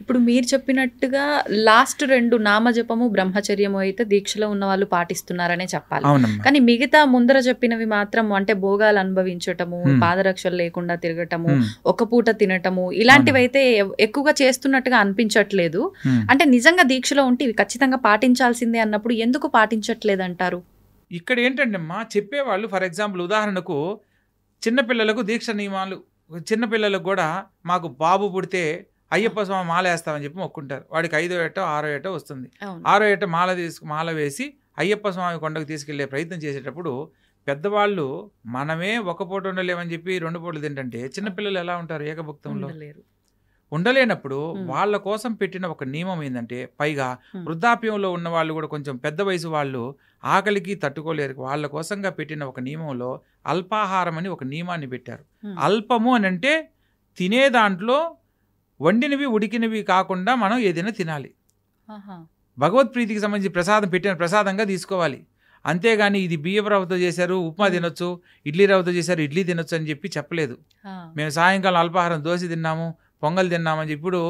ఇప్పుడు మీరు చెప్పినట్టుగా లాస్ట్ 2 నామజపము బ్రహ్మచర్యము అయితే దీక్షలో ఉన్న వాళ్ళు పాటిస్తున్నారనే చెప్పాలి. కానీ మిగతా ముందర చెప్పినవి మాత్రం అంటే భోగాలు అనుభవించటము, పాదరక్షలు లేకుండా తిరగటము, ఒక పూట తినటము, ఇలాంటివి అయితే ఎక్కువగా చేస్తున్నట్టుగా అనిపించట్లేదు. అంటే నిజంగా దీక్షలో ఉంటే ఇవి ఖచ్చితంగా పాటించాల్సిందే అన్నప్పుడు ఎందుకు పాటించట్లేదు అంటారు?
ఇక్కడ ఏంటంటే అమ్మా, చెప్పేవాళ్ళు ఫర్ ఎగ్జాంపుల్ ఉదాహరణకు చిన్నపిల్లలకు దీక్ష నియమాలు, చిన్నపిల్లలకు కూడా మాకు బాబు పుడితే అయ్యప్ప స్వామి మాల వేస్తామని చెప్పి మొక్కుంటారు. వాడికి 5వ ఏటో 6వ ఏటో వస్తుంది. 6వ ఏట మాల వేసి అయ్యప్ప స్వామి కొండకు తీసుకెళ్లే ప్రయత్నం చేసేటప్పుడు పెద్దవాళ్ళు మనమే ఒక పూట ఉండలేమని చెప్పి 2 పూటలు తింటే చిన్నపిల్లలు ఎలా ఉంటారు? ఏకభక్తంలో ఉండలేనప్పుడు వాళ్ళ కోసం పెట్టిన ఒక నియమం ఏంటంటే, పైగా వృద్ధాప్యంలో ఉన్న వాళ్ళు కూడా కొంచెం పెద్ద వయసు వాళ్ళు ఆకలికి తట్టుకోలేరు, వాళ్ళ కోసంగా పెట్టిన ఒక నియమంలో అల్పాహారం అని ఒక నియమాన్ని పెట్టారు. అల్పము అని అంటే తినే దాంట్లో వండినవి ఉడికినవి కాకుండా మనం ఏదైనా తినాలి. భగవత్ప్రీతికి సంబంధించి ప్రసాదం పెట్టిన ప్రసాదంగా తీసుకోవాలి. అంతేగాని ఇది బియ్యం రవ్వతో చేశారు ఉప్మా తినొచ్చు, ఇడ్లీ రవ్వతో చేశారు ఇడ్లీ తినొచ్చు అని చెప్పి చెప్పలేదు. మేము సాయంకాలం అల్పాహారం దోశ తిన్నాము, పొంగల్ తిన్నామని చెప్పి. ఇప్పుడు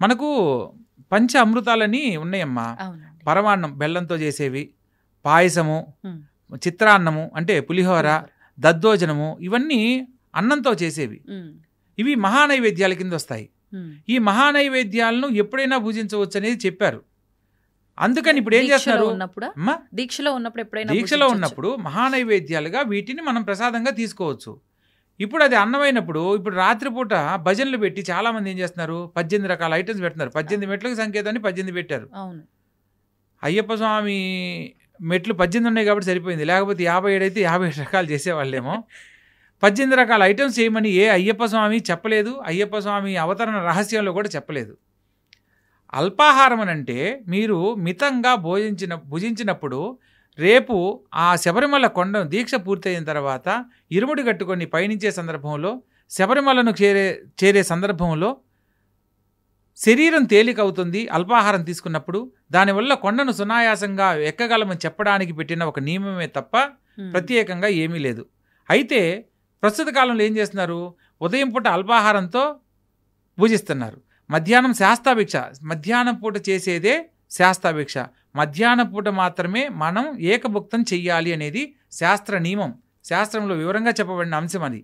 మనకు పంచ అమృతాలని ఉన్నాయమ్మా. పరమాన్నం బెల్లంతో చేసేవి, పాయసము, చిత్రాన్నము అంటే పులిహోర, దద్దోజనము, ఇవన్నీ అన్నంతో చేసేవి. ఇవి మహానైవేద్యాల కింద వస్తాయి. ఈ మహానైవేద్యాలను ఎప్పుడైనా పూజించవచ్చు అనేది చెప్పారు. అందుకని ఇప్పుడు ఏం చేస్తారు, దీక్షలో ఉన్నప్పుడు మహానైవేద్యాలుగా వీటిని మనం ప్రసాదంగా తీసుకోవచ్చు. ఇప్పుడు అది అన్నమైనప్పుడు ఇప్పుడు రాత్రిపూట భజనలు పెట్టి చాలా మంది ఏం చేస్తున్నారు, 18 రకాల ఐటమ్స్ పెడుతున్నారు. 18 మెట్లకు సంకేతాన్ని 18 పెట్టారు. అయ్యప్ప స్వామి మెట్లు 18 ఉన్నాయి కాబట్టి సరిపోయింది, లేకపోతే 57 అయితే 57 రకాలు చేసేవాళ్ళేమో. 18 రకాల ఐటమ్స్ చేయమని ఏ అయ్యప్ప స్వామి చెప్పలేదు, అయ్యప్ప స్వామి అవతరణ రహస్యంలో కూడా చెప్పలేదు. అల్పాహారం అని అంటే మీరు మితంగా భుజించినప్పుడు రేపు ఆ శబరిమల కొండ దీక్ష పూర్తయిన తర్వాత ఇరుముడి కట్టుకొని పయనించే సందర్భంలో, శబరిమలను చేరే సందర్భంలో శరీరం తేలికవుతుంది అల్పాహారం తీసుకున్నప్పుడు. దానివల్ల కొండను సునాయాసంగా ఎక్కగలమని చెప్పడానికి పెట్టిన ఒక నియమమే తప్ప ప్రత్యేకంగా ఏమీ లేదు. అయితే ప్రస్తుత కాలంలో ఏం చేస్తున్నారు, ఉదయం పూట అల్పాహారంతో పూజిస్తున్నారు, మధ్యాహ్నం శాస్తాభిక్ష, మధ్యాహ్నం పూట చేసేదే శాస్తాభిక్ష, మధ్యాహ్నం పూట మాత్రమే మనం ఏకభుక్తం చెయ్యాలి అనేది శాస్త్ర నియమం, శాస్త్రంలో వివరంగా చెప్పబడిన అంశం అది.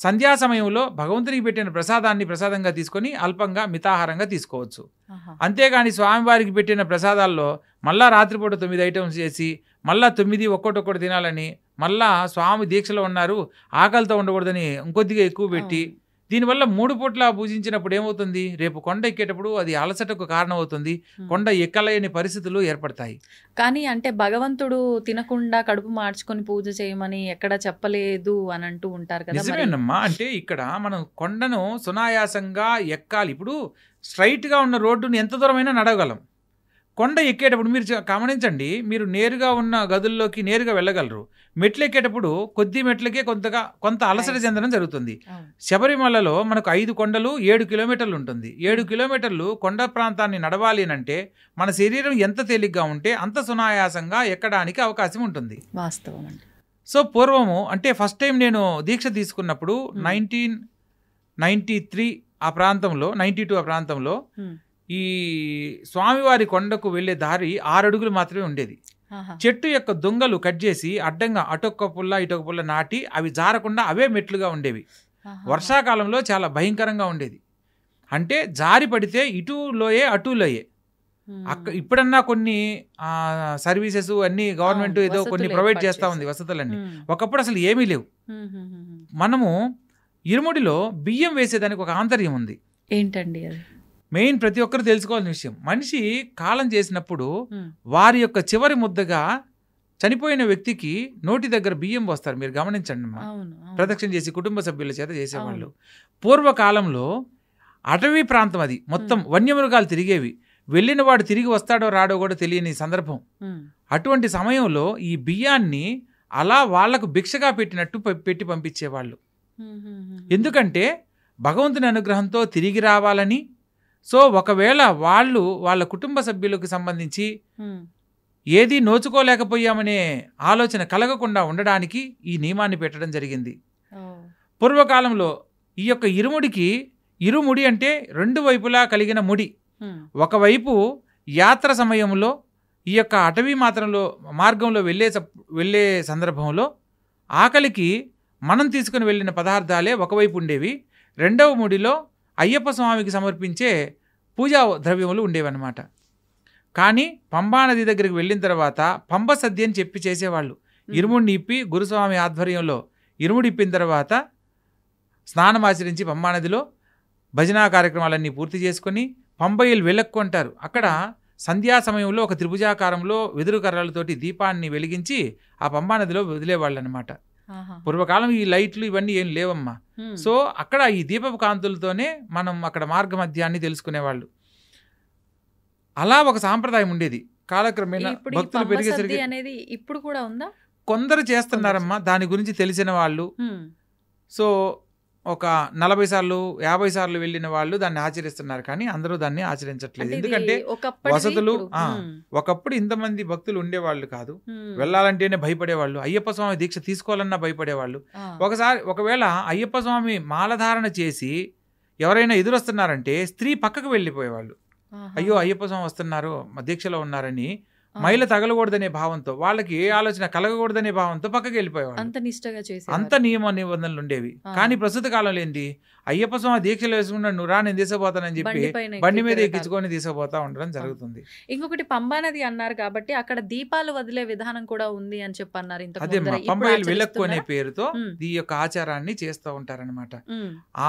సంధ్యా సమయంలో భగవంతునికి పెట్టిన ప్రసాదాన్ని ప్రసాదంగా తీసుకొని అల్పంగా మితాహారంగా తీసుకోవచ్చు. అంతేగాని స్వామివారికి పెట్టిన ప్రసాదాల్లో మళ్ళా రాత్రిపూట 9 ఐటమ్స్ చేసి మళ్ళా 9 ఒక్కొక్కటి తినాలని, మళ్ళా స్వామి దీక్షలో ఉన్నారు ఆకలితో ఉండకూడదని ఇంకొద్దిగా ఎక్కువ పెట్టి, దీనివల్ల 3 పూట్ల పూజించినప్పుడు ఏమవుతుంది, రేపు కొండ ఎక్కేటప్పుడు అది అలసటకు కారణం అవుతుంది, కొండ ఎక్కలేని పరిస్థితులు ఏర్పడతాయి.
కానీ అంటే భగవంతుడు తినకుండా కడుపు మార్చుకొని పూజ చేయమని ఎక్కడ చెప్పలేదు అని అంటూ ఉంటారు కదా.
నిజమేనమ్మా, అంటే ఇక్కడ మనం కొండను సునాయాసంగా ఎక్కాలి. ఇప్పుడు స్ట్రైట్గా ఉన్న రోడ్డును ఎంత దూరమైనా నడవగలం, కొండ ఎక్కేటప్పుడు మీరు గమనించండి, మీరు నేరుగా ఉన్న గదుల్లోకి నేరుగా వెళ్ళగలరు. మెట్లు ఎక్కేటప్పుడు కొద్ది మెట్లకే కొంత అలసట చెందడం జరుగుతుంది. శబరిమలలో మనకు 5 కొండలు 7 కిలోమీటర్లు ఉంటుంది. 7 కిలోమీటర్లు కొండ ప్రాంతాన్ని నడవాలి అంటే మన శరీరం ఎంత తేలిగ్గా ఉంటే అంత సునాయాసంగా ఎక్కడానికి అవకాశం ఉంటుంది.
వాస్తవం అండి.
సో పూర్వము అంటే ఫస్ట్ టైం నేను దీక్ష తీసుకున్నప్పుడు 1993 ఆ ప్రాంతంలో, 92 ఆ ప్రాంతంలో ఈ స్వామివారి కొండకు వెళ్లే దారి 6 అడుగులు మాత్రమే ఉండేది. చెట్టు యొక్క దొంగలు కట్ చేసి అడ్డంగా అటొక్క పుల్ల ఇటొక పుల్ల నాటి అవి జారకుండా అవే మెట్లుగా ఉండేవి. వర్షాకాలంలో చాలా భయంకరంగా ఉండేది. అంటే జారి పడితే ఇటు లోయే అటు లోయే. ఇప్పుడన్నా కొన్ని సర్వీసెస్ అన్ని గవర్నమెంట్ ఏదో కొన్ని ప్రొవైడ్ చేస్తా ఉంది వసతులన్నీ. ఒకప్పుడు అసలు ఏమీ లేవు. మనము ఇరుముడిలో బియ్యం వేసేదానికి ఒక ఆంతర్యం ఉంది.
ఏంటండి అది?
మెయిన్ ప్రతి ఒక్కరు తెలుసుకోవాల్సిన విషయం. మనిషి కాలం చేసినప్పుడు వారి యొక్క చివరి ముద్దగా చనిపోయిన వ్యక్తికి నోటి దగ్గర బియ్యం పోస్తారు. మీరు గమనించండి అమ్మా. ప్రదక్షిణ చేసి కుటుంబ సభ్యుల చేత చేసేవాళ్ళు. పూర్వకాలంలో అటవీ ప్రాంతం అది, మొత్తం వన్యమృగాలు తిరిగేవి. వెళ్ళిన వాడు తిరిగి వస్తాడో రాడో కూడా తెలియని సందర్భం. అటువంటి సమయంలో ఈ బియ్యాన్ని అలా వాళ్లకు భిక్షగా పెట్టినట్టు పెట్టి పంపించేవాళ్ళు. ఎందుకంటే భగవంతుని అనుగ్రహంతో తిరిగి రావాలని. సో ఒకవేళ వాళ్ళ కుటుంబ సభ్యులకు సంబంధించి ఏది నోచుకోలేకపోయామనే ఆలోచన కలగకుండా ఉండడానికి ఈ నియమాన్ని పెట్టడం జరిగింది. పూర్వకాలంలో ఈ యొక్క ఇరుముడి అంటే 2 వైపులా కలిగిన ముడి. ఒకవైపు యాత్ర సమయంలో ఈ యొక్క అటవీ మార్గంలో వెళ్ళే సందర్భంలో ఆకలికి మనం తీసుకుని వెళ్ళిన పదార్థాలే ఒకవైపు ఉండేవి. రెండవ ముడిలో అయ్యప్ప స్వామికి సమర్పించే పూజా ద్రవ్యములు ఉండేవన్నమాట. కానీ పంబానది దగ్గరికి వెళ్ళిన తర్వాత పంబ సద్య అని చెప్పి చేసేవాళ్ళు. ఇరుముడిని ఇప్పి గురుస్వామి ఆధ్వర్యంలో ఇరుముడి ఇప్పిన తర్వాత స్నానం ఆచరించి పంబానదిలో భజనా కార్యక్రమాలన్నీ పూర్తి చేసుకొని పంబయ్యలు వెళ్ళక్కుంటారు. అక్కడ సంధ్యా సమయంలో ఒక త్రిభుజాకారంలో వెదురు కర్రలతోటి దీపాన్ని వెలిగించి ఆ పంబానదిలో వదిలేవాళ్ళు అనమాట. పూర్వకాలం ఈ లైట్లు ఇవన్నీ ఏం లేవమ్మా. సో అక్కడ ఈ దీపపు కాంతులతోనే మనం అక్కడ మార్గ మధ్యాన్ని తెలుసుకునేవాళ్ళు. అలా ఒక సాంప్రదాయం ఉండేది. కాలక్రమేణా భక్తులు పెరిగేసరికి
అనేది ఇప్పుడు కూడా ఉందా?
కొందరు చేస్తున్నారమ్మా, దాని గురించి తెలిసిన వాళ్ళు. సో ఒక 40 సార్లు 50 సార్లు వెళ్ళిన వాళ్ళు దాన్ని ఆచరిస్తున్నారు. కానీ అందరూ దాన్ని ఆచరించట్లేదు. ఎందుకంటే వసతులు ఒకప్పుడు ఇంతమంది భక్తులు ఉండేవాళ్ళు కాదు. వెళ్ళాలంటేనే భయపడేవాళ్ళు. అయ్యప్ప స్వామి దీక్ష తీసుకోవాలన్నా భయపడేవాళ్ళు. ఒకవేళ అయ్యప్ప స్వామి మాలధారణ చేసి ఎవరైనా ఎదురొస్తున్నారంటే స్త్రీ పక్కకు వెళ్ళిపోయేవాళ్ళు. అయ్యో అయ్యప్ప స్వామి వస్తున్నారు, దీక్షలో ఉన్నారని మైల తగలకూడదనే భావంతో, వాళ్ళకి ఏ ఆలోచన కలగకూడదనే భావంతో పక్కకి వెళ్ళిపోయేవాళ్ళు.
అంత నిష్టగా చేసి
అంత నియమ నిబంధనలు ఉండేవి. కానీ ప్రస్తుత కాలంలో ఏంటి, అయ్యప్ప స్వామి దీక్షలు వేసుకున్నాడు, నువ్వు రా నేను తీసుకుపోతానని చెప్పి బండి మీద ఎక్కించుకొని తీసుకుపోతా ఉండడం జరుగుతుంది.
ఇంకొకటి పంబానది అన్నారు కాబట్టి అక్కడ దీపాలు వదిలే విధానం కూడా ఉంది అని చెప్పి అన్నారు.
అదే పంబాయిలు వెళ్ళక్కు అనే పేరుతో ఈ యొక్క ఆచారాన్ని చేస్తూ ఉంటారనమాట.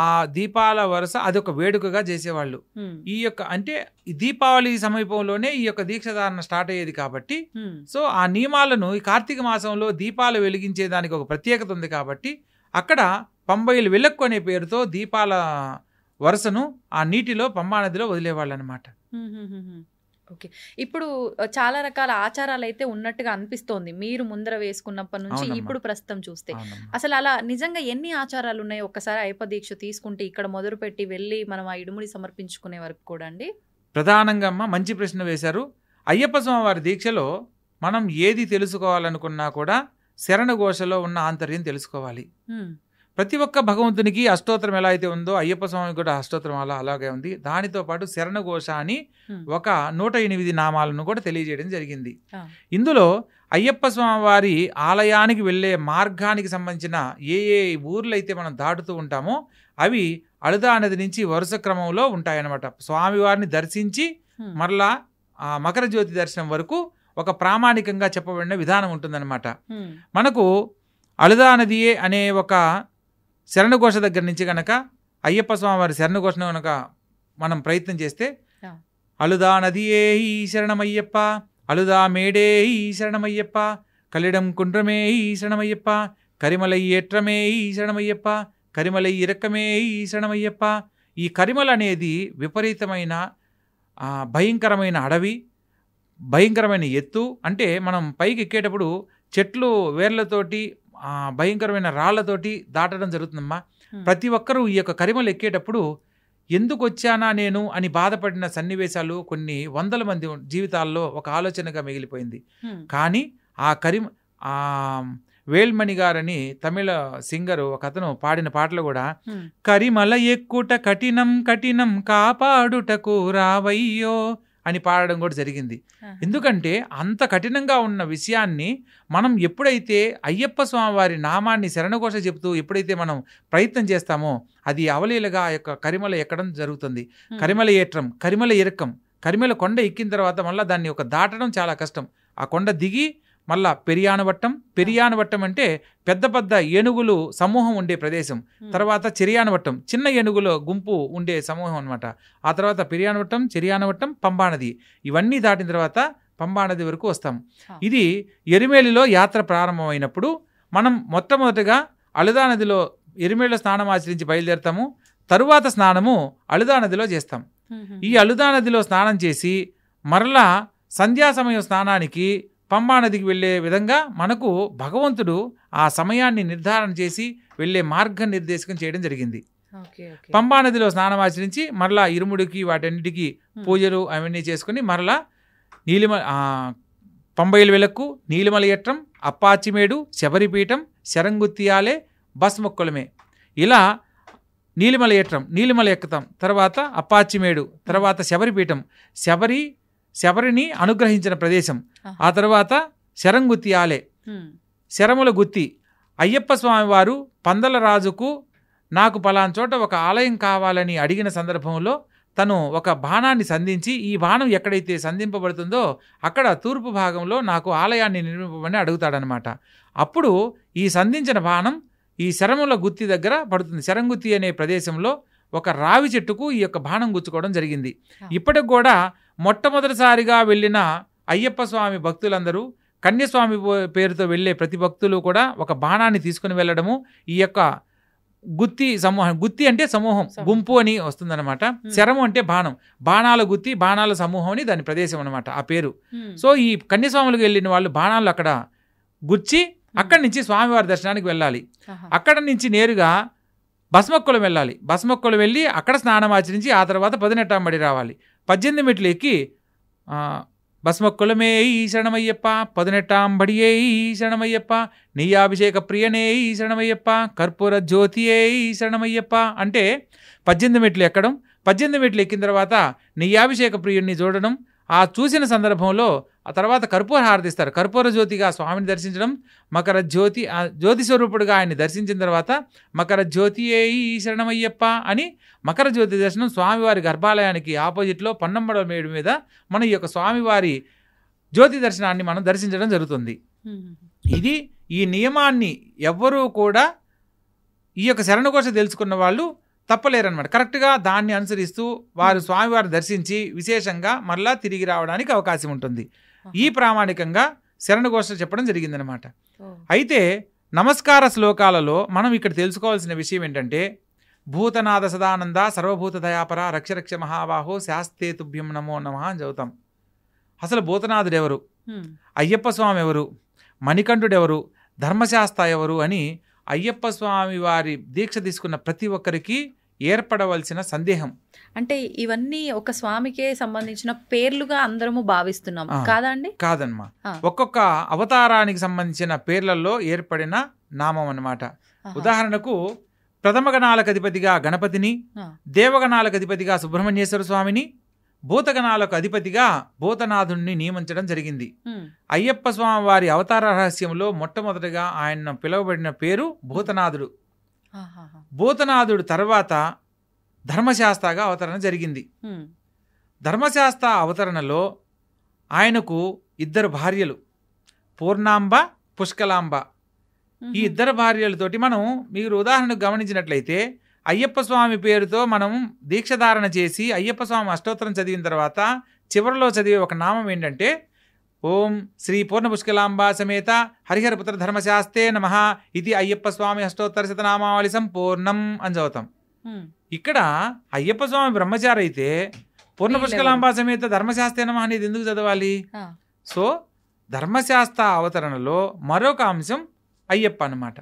ఆ దీపాల వరుస అదొక వేడుకగా చేసేవాళ్ళు. ఈ యొక్క అంటే దీపావళి సమీపంలోనే ఈ యొక్క దీక్షధారణ స్టార్ట్ అయ్యేది కాబట్టి, సో ఆ నియమాలను ఈ కార్తీక మాసంలో దీపాలు వెలిగించే దానికి ఒక ప్రత్యేకత ఉంది కాబట్టి అక్కడ పంబైలు వెలక్కు అనే పేరుతో దీపాల వరుసను ఆ నీటిలో పంబానదిలో వదిలేవాళ్ళు అనమాట.
ఓకే, ఇప్పుడు చాలా రకాల ఆచారాలు అయితే ఉన్నట్టుగా అనిపిస్తోంది మీరు ముందర వేసుకున్నప్పటి నుంచి ఇప్పుడు ప్రస్తుతం చూస్తే. అసలు అలా నిజంగా ఎన్ని ఆచారాలు ఉన్నాయో ఒక్కసారి అయ్యప్ప దీక్ష తీసుకుంటే ఇక్కడ మొదలు పెట్టి వెళ్ళి మనం ఆ ఇడుముడి సమర్పించుకునే వరకు కూడా అండి?
ప్రధానంగా అమ్మ మంచి ప్రశ్న వేశారు. అయ్యప్ప స్వామి వారి దీక్షలో మనం ఏది తెలుసుకోవాలనుకున్నా కూడా శరణ ఘోషలో ఉన్న ఆంతర్యం తెలుసుకోవాలి. ప్రతి ఒక్క భగవంతునికి అష్టోత్తరం ఎలా అయితే ఉందో అయ్యప్ప స్వామికి కూడా అష్టోత్తరం అలాగే ఉంది. దానితో పాటు శరణ ఘోష అని ఒక 108 నామాలను కూడా తెలియజేయడం జరిగింది. ఇందులో అయ్యప్ప స్వామి వారి ఆలయానికి వెళ్ళే మార్గానికి సంబంధించిన ఏ ఊర్లు అయితే మనం దాటుతూ ఉంటామో అవి అళదా నది నుంచి వరుస క్రమంలో ఉంటాయన్నమాట. స్వామివారిని దర్శించి మరలా ఆ మకర జ్యోతి దర్శనం వరకు ఒక ప్రామాణికంగా చెప్పబడిన విధానం ఉంటుందన్నమాట. మనకు అళదా నదియే అనే ఒక శరణఘోష దగ్గర నుంచి కనుక అయ్యప్ప స్వామి వారి శరణఘోషను కనుక మనం ప్రయత్నం చేస్తే, అళదా నదియే ఈ శరణమయ్యప్ప, అళదా మేడే ఈ శరణమయ్యప్ప, కలిడం కుండ్రమే ఈ శరణమయ్యప్ప, కరిమలై ఏట్రమే ఈ శరణమయ్యప్ప, కరిమలై ఇరక్కమే ఈ శరణమయ్యప్ప. ఈ కరిమల అనేది విపరీతమైన భయంకరమైన అడవి. భయంకరమైన ఎత్తు, అంటే మనం పైకి ఎక్కేటప్పుడు చెట్లు వేర్లతోటి భయంకరమైన రాళ్లతోటి దాటడం జరుగుతుందమ్మా. ప్రతి ఒక్కరూ ఈ యొక్క కరిమలు ఎక్కేటప్పుడు ఎందుకు వచ్చానా నేను అని బాధపడిన సన్నివేశాలు కొన్ని వందల మంది జీవితాల్లో ఒక ఆలోచనగా మిగిలిపోయింది. కానీ ఆ వేల్మణి గారని తమిళ సింగరు ఒక అతను పాడిన పాటలు కూడా కరిమల ఎక్కుట కఠినం కఠినం కాపాడుటకు రావయ్యో అని పాడడం కూడా జరిగింది. ఎందుకంటే అంత కఠినంగా ఉన్న విషయాన్ని మనం ఎప్పుడైతే అయ్యప్ప స్వామి వారి నామాన్ని శరణఘోష చెబుతూ ఎప్పుడైతే మనం ప్రయత్నం చేస్తామో అది అవలీలగా ఆ యొక్క కరిమల ఎక్కడం జరుగుతుంది. కరిమల ఏట్రం, కరిమల ఇరకం, కరిమల కొండ ఎక్కిన తర్వాత మళ్ళీ దాన్ని ఒక దాటడం చాలా కష్టం. ఆ కొండ దిగి మళ్ళా పెరియానవట్టం అంటే పెద్ద పెద్ద ఏనుగులు సమూహం ఉండే ప్రదేశం, తర్వాత చెరియానవట్టం చిన్న ఏనుగుల గుంపు ఉండే సమూహం అనమాట. ఆ తర్వాత పెరియానవట్టం, చెరియానవట్టం, పంబానది, ఇవన్నీ దాటిన తర్వాత పంబానది వరకు వస్తాం. ఇది ఎరిమేలిలో యాత్ర ప్రారంభమైనప్పుడు మనం మొట్టమొదటిగా అళదా నదిలో ఎరిమేలిలో స్నానం ఆచరించి బయలుదేరుతాము. తరువాత స్నానము అళదా నదిలో చేస్తాం. ఈ అళదా నదిలో స్నానం చేసి మరలా సంధ్యా సమయం స్నానానికి పంబానదికి వెళ్ళే విధంగా మనకు భగవంతుడు ఆ సమయాన్ని నిర్ధారణ చేసి వెళ్ళే మార్గ నిర్దేశకం చేయడం జరిగింది. పంబానదిలో స్నానం ఆచరించి మరలా ఇరుముడికి వాటన్నిటికీ పూజలు అవన్నీ చేసుకుని మరలా పంబైలు వెలక్కు, నీలిమల ఎట్రం, అప్పాచిమేడు, శబరిపీఠం, శరంగుత్తియాలే, బస్మొక్కలమే, ఇలా నీలిమల ఎట్రం, నీలిమల ఎక్కుతాం, తర్వాత అప్పాచిమేడు, తర్వాత శబరిపీఠం, శబరిని అనుగ్రహించిన ప్రదేశం, ఆ తర్వాత శరంగుత్తియాలే, శరముల గుత్తి. అయ్యప్ప స్వామి వారు పందల రాజుకు నాకు పలానా చోట ఒక ఆలయం కావాలని అడిగిన సందర్భంలో తను ఒక బాణాన్ని సంధించి ఈ బాణం ఎక్కడైతే సంధింపబడుతుందో అక్కడ తూర్పు భాగంలో నాకు ఆలయాన్ని నిర్మింపమని అడుగుతాడనమాట. అప్పుడు ఈ సంధించిన బాణం ఈ శరముల గుత్తి దగ్గర పడుతుంది. శరంగుత్తి అనే ప్రదేశంలో ఒక రావి చెట్టుకు ఈ యొక్క బాణం గుచ్చుకోవడం జరిగింది. ఇప్పటికి కూడా మొట్టమొదటిసారిగా వెళ్ళిన అయ్యప్ప స్వామి భక్తులందరూ కన్యస్వామి పేరుతో వెళ్ళే ప్రతి భక్తులు కూడా ఒక బాణాన్ని తీసుకుని వెళ్ళడము, ఈ యొక్క గుత్తి సమూహం, గుత్తి అంటే సమూహం, గుంపు అని వస్తుందన్నమాట. శరము అంటే బాణం, బాణాల గుత్తి, బాణాల సమూహం అని దాని ప్రదేశం అనమాట ఆ పేరు. సో ఈ కన్యస్వాములకు వెళ్ళిన వాళ్ళు బాణాలు అక్కడ గుచ్చి అక్కడి నుంచి స్వామివారి దర్శనానికి వెళ్ళాలి. అక్కడ నుంచి నేరుగా భస్మక్కులు వెళ్ళాలి. భస్మక్కులు వెళ్ళి అక్కడ స్నానం ఆచరించి ఆ తర్వాత 18 రావాలి. 18 మెట్లు ఎక్కి భస్మక్కులమే ఈ శరణమయ్యప్ప, 18 ఈ శరణమయ్యప్ప, నెయ్యాభిషేక ప్రియనే ఈ శరణమయ్యప్ప, కర్పూర జ్యోతియే ఈ శరణమయ్యప్ప అంటే 18 మెట్లు ఎక్కడం. 18 మెట్లు ఎక్కిన తర్వాత నెయ్యాభిషేక ప్రియుడిని చూడడం. ఆ చూసిన సందర్భంలో ఆ తర్వాత కర్పూర హారతిస్తారు. కర్పూర జ్యోతిగా స్వామిని దర్శించడం, మకర జ్యోతి జ్యోతి స్వరూపుడుగా ఆయన్ని దర్శించిన తర్వాత మకర జ్యోతియే ఈ శరణమయ్యప్ప అని మకర జ్యోతి దర్శనం స్వామివారి గర్భాలయానికి ఆపోజిట్లో పన్నమ్మడ మేడు మీద మన ఈ యొక్క స్వామివారి జ్యోతి దర్శనాన్ని మనం దర్శించడం జరుగుతుంది. ఇది ఈ నియమాన్ని ఎవ్వరూ కూడా ఈ యొక్క శరణఘోష తెలుసుకున్న వాళ్ళు తప్పలేరనమాట. కరెక్ట్గా దాన్ని అనుసరిస్తూ వారు స్వామివారిని దర్శించి విశేషంగా మరలా తిరిగి రావడానికి అవకాశం ఉంటుంది. ఈ ప్రామాణికంగా శరణఘోష చెప్పడం జరిగిందనమాట. అయితే నమస్కార శ్లోకాలలో మనం ఇక్కడ తెలుసుకోవాల్సిన విషయం ఏంటంటే, భూతనాథ సదానంద సర్వభూత దయాపర రక్ష రక్ష మహాబాహో శాస్తే తుభ్యం నమో నమః అని చదువుతాం. అసలు భూతనాథుడు ఎవరు, అయ్యప్ప స్వామి ఎవరు, మణికంఠుడు ఎవరు, ధర్మశాస్త్ర ఎవరు అని అయ్యప్ప స్వామి వారి దీక్ష తీసుకున్న ప్రతి ఒక్కరికి ఏర్పడవలసిన సందేహం.
అంటే ఇవన్నీ ఒక స్వామికే సంబంధించిన పేర్లుగా అందరము భావిస్తున్నాం కాదా అండి?
కాదమ్మా, ఒక్కొక్క అవతారానికి సంబంధించిన పేర్లలో ఏర్పడిన నామం అన్నమాట. ఉదాహరణకు ప్రథమ గణాలకు అధిపతిగా గణపతిని, దేవగణాలకు అధిపతిగా సుబ్రహ్మణ్యేశ్వర స్వామిని, భూతగణాలకు అధిపతిగా భూతనాథుణ్ణి నియమించడం జరిగింది. అయ్యప్ప స్వామి వారి అవతార రహస్యంలో మొట్టమొదటిగా ఆయన పిలువబడిన పేరు భూతనాథుడు. భూతనాథుడు తర్వాత ధర్మశాస్త్రగా అవతరణ జరిగింది. ధర్మశాస్త్ర అవతరణలో ఆయనకు 2 భార్యలు, పూర్ణాంబ, పుష్కలాంబ. ఈ 2 భార్యలతోటి మనం మీరు ఉదాహరణకు గమనించినట్లయితే అయ్యప్ప స్వామి పేరుతో మనం దీక్షధారణ చేసి అయ్యప్ప స్వామి అష్టోత్తరం చదివిన తర్వాత చివరిలో చదివే ఒక నామం ఏంటంటే ఓం శ్రీ పూర్ణ పుష్కలాంబ సమేత హరిహరపుత్ర ధర్మశాస్త్రే నమః ఇది అయ్యప్ప స్వామి అష్టోత్తర శతనామావళి సంపూర్ణం అని చదువుతాం. ఇక్కడ అయ్యప్ప స్వామి బ్రహ్మచారి అయితే పూర్ణ పుష్కలాంబా సమేత ధర్మశాస్త్ర నమః అనేది ఎందుకు చదవాలి? సో ధర్మశాస్త్ర అవతరణలో మరొక అంశం అయ్యప్ప అన్నమాట.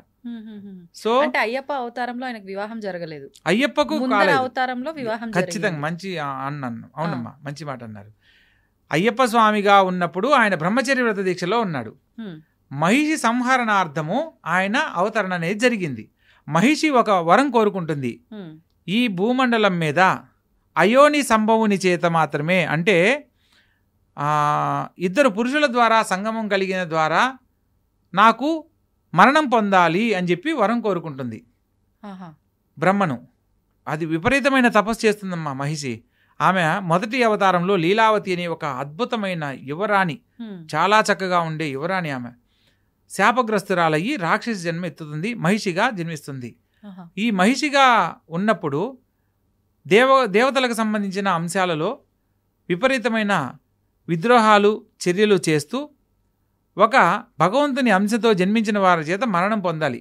సో
అంటే అయ్యప్ప అవతారంలో ఆయనకు వివాహం జరగలేదు,
అయ్యప్పకు
ముందర అవతారంలో వివాహం
ఖచ్చితంగా మంచి అన్నాను. అవునమ్మా, మంచి మాట అన్నారు. అయ్యప్ప స్వామిగా ఉన్నప్పుడు ఆయన బ్రహ్మచర్య వ్రత దీక్షలో ఉన్నాడు. మహిషి సంహరణార్థము ఆయన అవతరణ అనేది జరిగింది. మహిషి ఒక వరం కోరుకుంటుంది, ఈ భూమండలం మీద అయోని సంభవుని చేత మాత్రమే, అంటే ఇద్దరు పురుషుల ద్వారా సంగమం కలిగిన ద్వారా నాకు మరణం పొందాలి అని చెప్పి వరం కోరుకుంటుంది బ్రహ్మను. అది విపరీతమైన తపస్సు చేస్తుందమ్మా మహిషి. ఆమె మొదటి అవతారంలో లీలావతి అనే ఒక అద్భుతమైన యువరాణి, చాలా చక్కగా ఉండే యువరాణి. ఆమె శాపగ్రస్తురాలయ్యి రాక్షసి జన్మ ఎత్తుతుంది, మహిషిగా జన్మిస్తుంది. ఈ మహిషిగా ఉన్నప్పుడు దేవతలకు సంబంధించిన అంశాలలో విపరీతమైన విద్రోహాలు చర్యలు చేస్తూ ఒక భగవంతుని అంశతో జన్మించిన వారి చేత మరణం పొందాలి.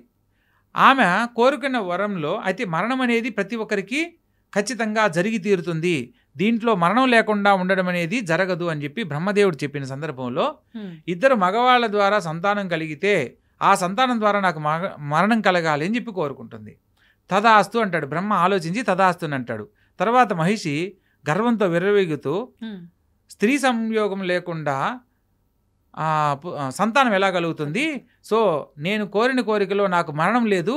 ఆమె కోరుకున్న వరంలో అయితే మరణం అనేది ప్రతి ఒక్కరికి ఖచ్చితంగా జరిగి తీరుతుంది, దీంట్లో మరణం లేకుండా ఉండడం అనేది జరగదు అని చెప్పి బ్రహ్మదేవుడు చెప్పిన సందర్భంలో ఇద్దరు మగవాళ్ళ ద్వారా సంతానం కలిగితే ఆ సంతానం ద్వారా నాకు మరణం కలగాలి అని చెప్పి కోరుకుంటుంది. తదాస్తు అంటాడు బ్రహ్మ, ఆలోచించి తదాస్తుని అంటాడు. తర్వాత మహిషి గర్వంతో విర్రవీగుతూ స్త్రీ సంయోగం లేకుండా సంతానం ఎలా కలుగుతుంది, సో నేను కోరిన కోరికలో నాకు మరణం లేదు,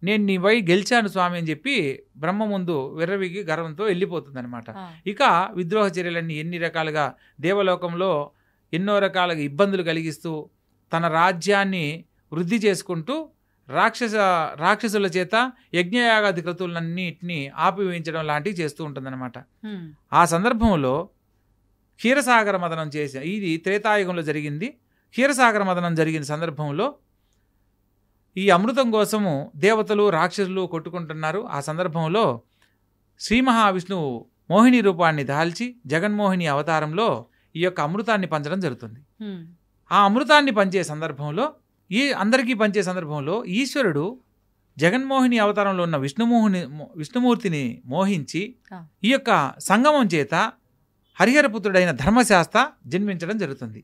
నేను నీ వై గెలిచాను స్వామి అని చెప్పి బ్రహ్మ ముందు విర్రవిగి గర్వంతో వెళ్ళిపోతుంది అనమాట. ఇక విద్రోహ చర్యలన్నీ ఎన్ని రకాలుగా దేవలోకంలో ఎన్నో రకాలుగా ఇబ్బందులు కలిగిస్తూ తన రాజ్యాన్ని వృద్ధి చేసుకుంటూ రాక్షసుల చేత యజ్ఞయాగాది క్రతువులన్నిటినీ ఆపివేయించడం లాంటివి చేస్తూ ఉంటుందన్నమాట. ఆ సందర్భంలో క్షీరసాగర మదనం చేసి, ఇది త్రేతాయుగంలో జరిగింది. క్షీరసాగర మదనం జరిగిన సందర్భంలో ఈ అమృతం కోసము దేవతలు రాక్షసులు కొట్టుకుంటున్నారు. ఆ సందర్భంలో శ్రీ మహావిష్ణువు మోహిని రూపాన్ని దాల్చి జగన్మోహిని అవతారంలో ఈ యొక్క అమృతాన్ని పంచడం జరుగుతుంది. ఆ అమృతాన్ని పంచే సందర్భంలో అందరికీ పంచే సందర్భంలో ఈశ్వరుడు జగన్మోహిని అవతారంలో ఉన్న విష్ణుమూర్తిని మోహించి ఈ యొక్క సంగమం చేత హరిహరపుత్రుడైన ధర్మశాస్త్ర జన్మించడం జరుగుతుంది.